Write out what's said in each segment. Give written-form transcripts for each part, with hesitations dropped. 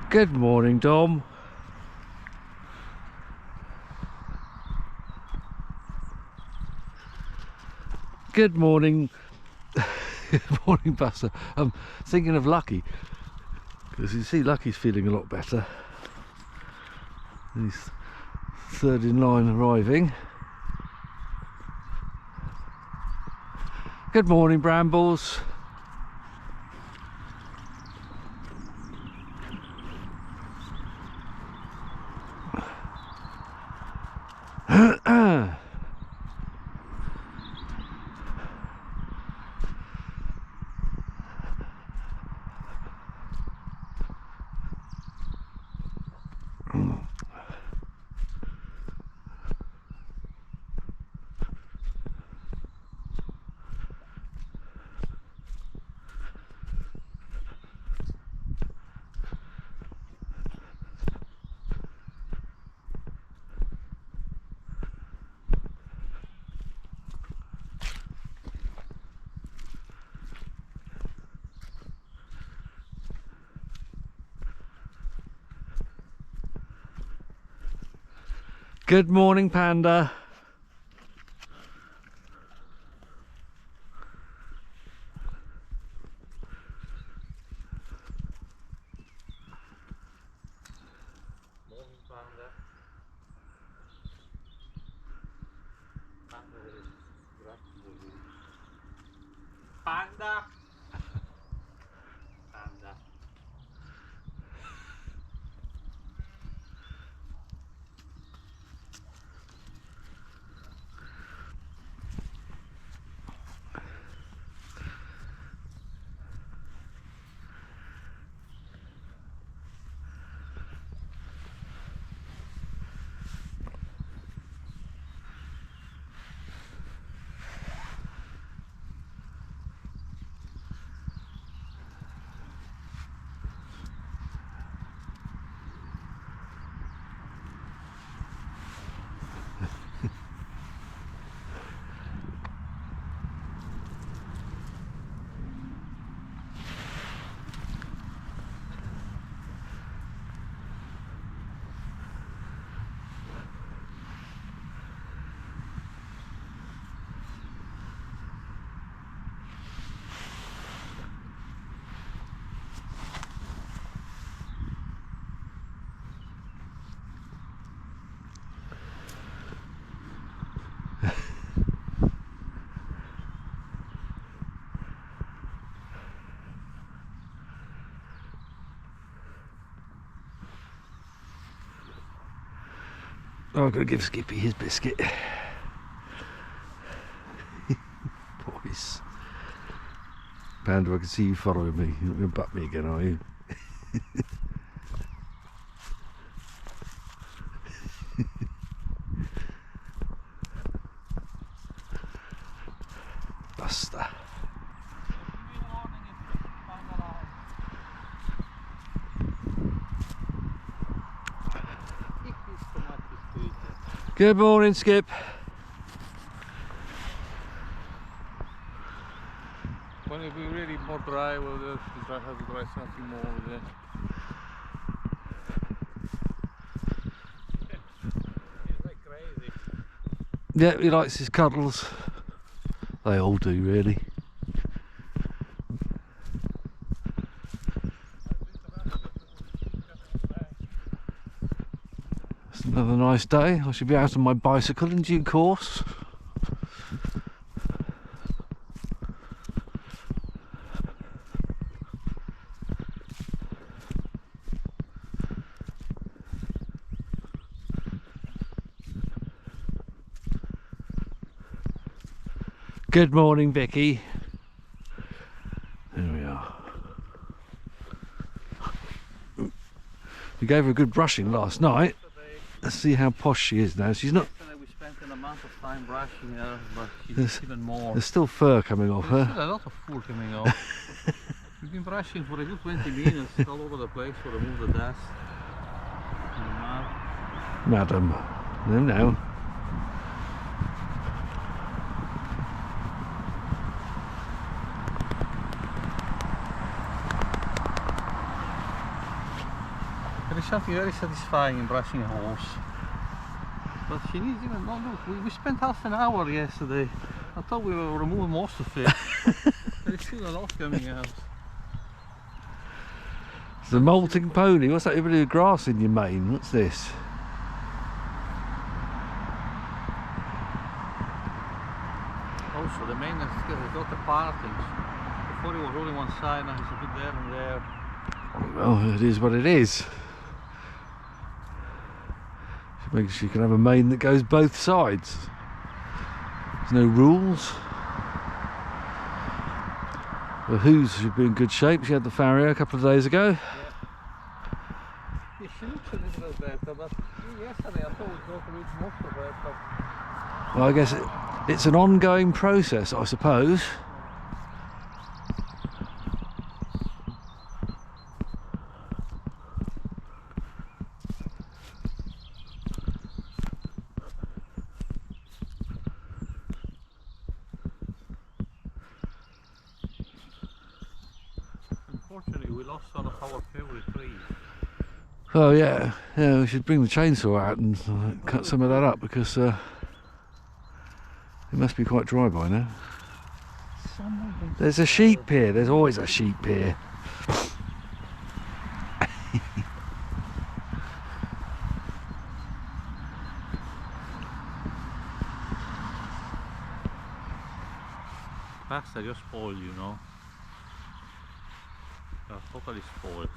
Good morning, Dom. Good morning. Good morning, Buster. I'm thinking of Lucky, because you see Lucky's feeling a lot better. He's third in line arriving. Good morning, Brambles. Good morning, Panda. Morning, Panda. Panda is Panda. Panda. Oh, I'm going to give Skippy his biscuit. Boys. Panda, I can see you following me. You're not going to butt me again, are you? Buster. Good morning, Skip. When it will be really more dry, we'll have to dry something more with it. It's like crazy. Yeah, he likes his cuddles. They all do, really. It's another nice day. I should be out on my bicycle in due course. Good morning, Vicky. There we are. We gave her a good brushing last night. Let's see how posh she is now. She's not. We spent an amount of time brushing her, but she's even more. There's still fur coming off her. There's still a lot of fur coming off. We've been brushing for a good 20 minutes all over the place to remove the dust and the mud. madam. No, no. There is something very satisfying in brushing a horse. But she needs even, no, look, we spent half an hour yesterday. I thought we were removing most of it. There's still a lot coming out. It's a molting pony. What's that? You bit of grass in your mane. What's this? Also, the main has got the partings. Before it was only one side, now it's a bit there and there. Well, it is what it is. She makes you can have a mane that goes both sides. There's no rules. The hooves should be in good shape. She had the farrier a couple of days ago. Yeah, she looks a little bit better, but yesterday I thought we got rid of most of it. But Well, I guess it's an ongoing process, I suppose. unfortunately, we lost one of our favorite trees. Oh yeah, yeah. We should bring the chainsaw out and cut some of that up because it must be quite dry by now. There's a sheep here. There's always a sheep here. Pasta just spoiled, you know. Totally spoiled.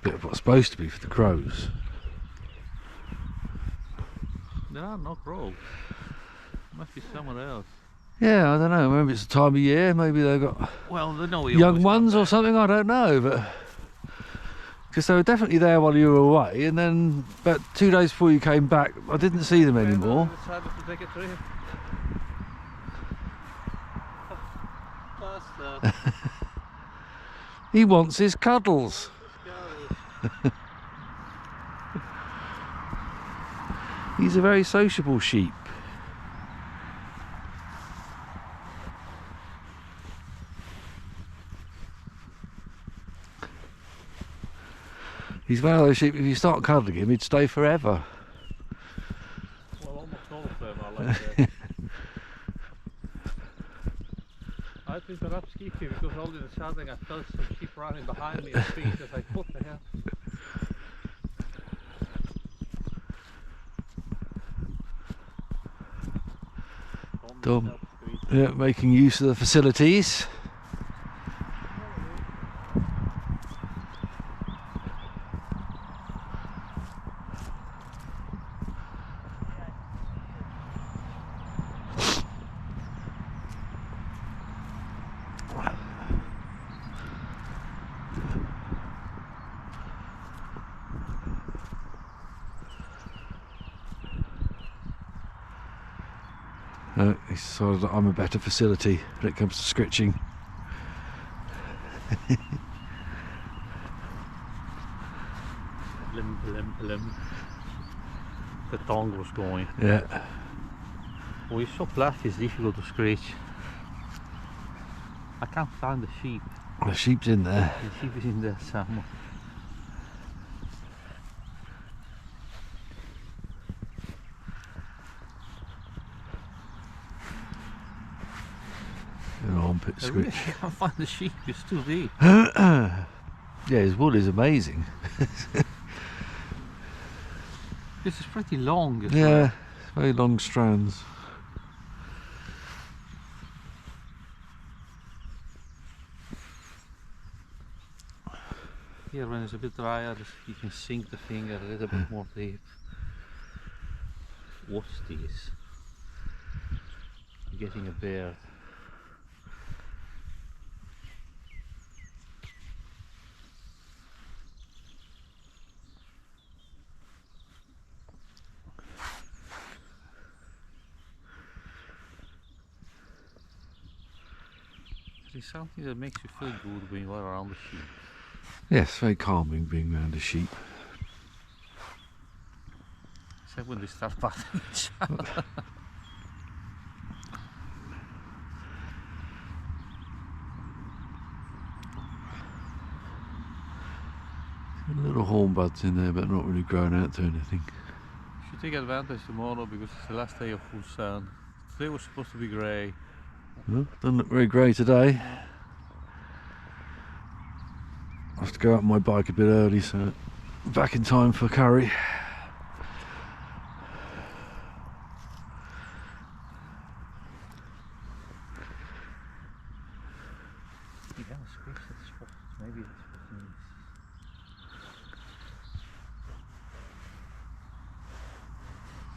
Bit of what's supposed to be for the crows. There are no crows. Must be somewhere else. Yeah, I don't know. Maybe it's the time of year. Maybe they've got Well, they know young ones or something. I don't know, but because they were definitely there while you were away, and then about 2 days before you came back, I didn't see them anymore. Decided to take a trip. Pasta. He wants his cuddles. He's a very sociable sheep. He's one of those sheep, if you start cuddling him, he'd stay forever. Well, almost all of them are like that. I had to interrupt Skippy because all of a sudden I felt some sheep running behind me and feet. I was like, what the hell? Dom, yeah, making use of the facilities. He decided that I'm a better facility when it comes to skritching. Blim, blim, blim. The tongue was going. Yeah. Oh, he's so flat, it's difficult to scratch. I can't find the sheep. The sheep's in there. The sheep is in there somewhere. Armpit I really scritch. can't find the sheep, it's too deep. Yeah, his wool is amazing. This is pretty long. Yeah, very long strands. here when it's a bit drier, you can sink the finger a little bit more deep. Watch this. You're getting a beard. It's something that makes you feel good when you are around the sheep. Yes, very calming being around a sheep. Except when they start patting each other. Little hornbuds in there, but not really grown out to anything. You should take advantage tomorrow because it's the last day of full sun. Today was supposed to be grey. Well, doesn't look very grey today. I have to go out on my bike a bit early, so back in time for curry. You have a squish that's spotted. Maybe that's what it means.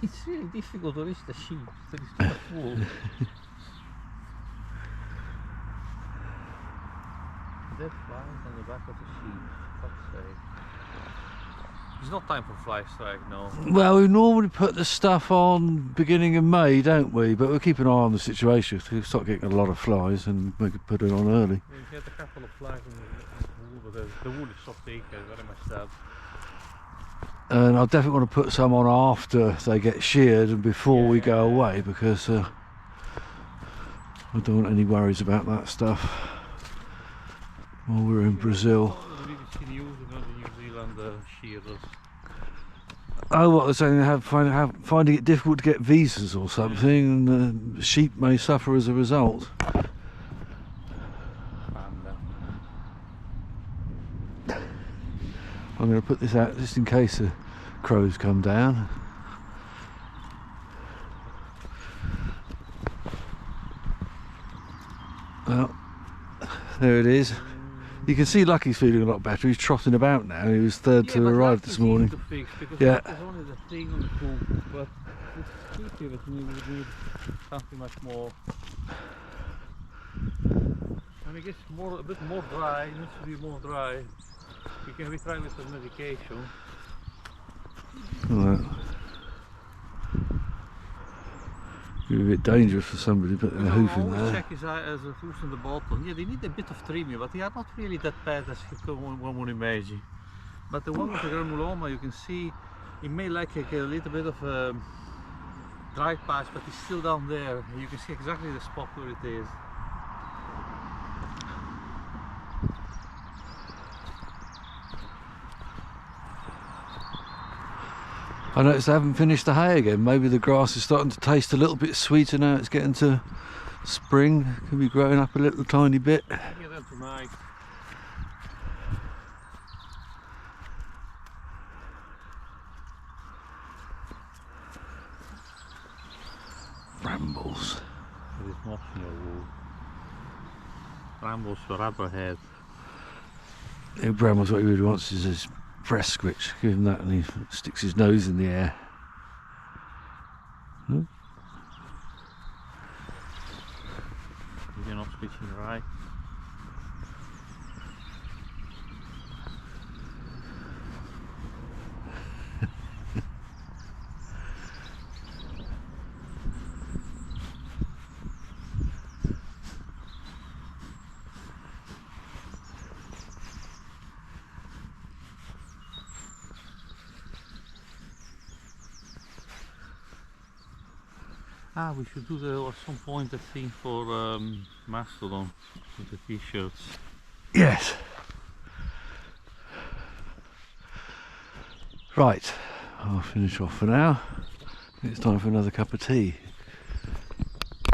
It's really difficult to reach the sheep. There is too much wool. Dead flies on the back of the sheep, for fuck's sake. It's not time for fly strike, no. Well, we normally put the stuff on beginning of May, don't we? But we'll keep an eye on the situation. If we start getting a lot of flies, and we could put it on early. Yeah, you get a couple of flies in the wool, but the wool is so thick, very much that. And I definitely want to put some on after they get sheared and before we go away, because I don't want any worries about that stuff while we're in Brazil. Oh, what they're saying, they finding it difficult to get visas or something, and sheep may suffer as a result. I'm going to put this out just in case the crows come down. Well, there it is. You can see Lucky's feeling a lot better. He's trotting about now. He was third to arrive this morning. Yeah. There's only the thing on the pool, but it's tricky, but we would need something much more. When it gets a bit more dry, it needs to be more dry. You can retry with some medication. Right. It'd be a bit dangerous for somebody putting a hoof in there. Check his eye as a hoof in the bottom. Yeah, they need a bit of trimming, but they are not really that bad as one would imagine. But the one with the granuloma, you can see it may like a little bit of a dry patch, but it's still down there. You can see exactly the spot where it is. I noticed they haven't finished the hay again. Maybe the grass is starting to taste a little bit sweeter now it's getting to spring. Could be growing up a little tiny bit. Yeah, that's nice. Brambles. There is moss in your wool. Brambles for rubberhead. Yeah, Brambles, what he really wants is his breast squitch. Give him that and he sticks his nose in the air. Huh? You're not switching right. We should do at some point a thing for Mastodon with the t-shirts. Yes. Right, I'll finish off for now. It's time for another cup of tea.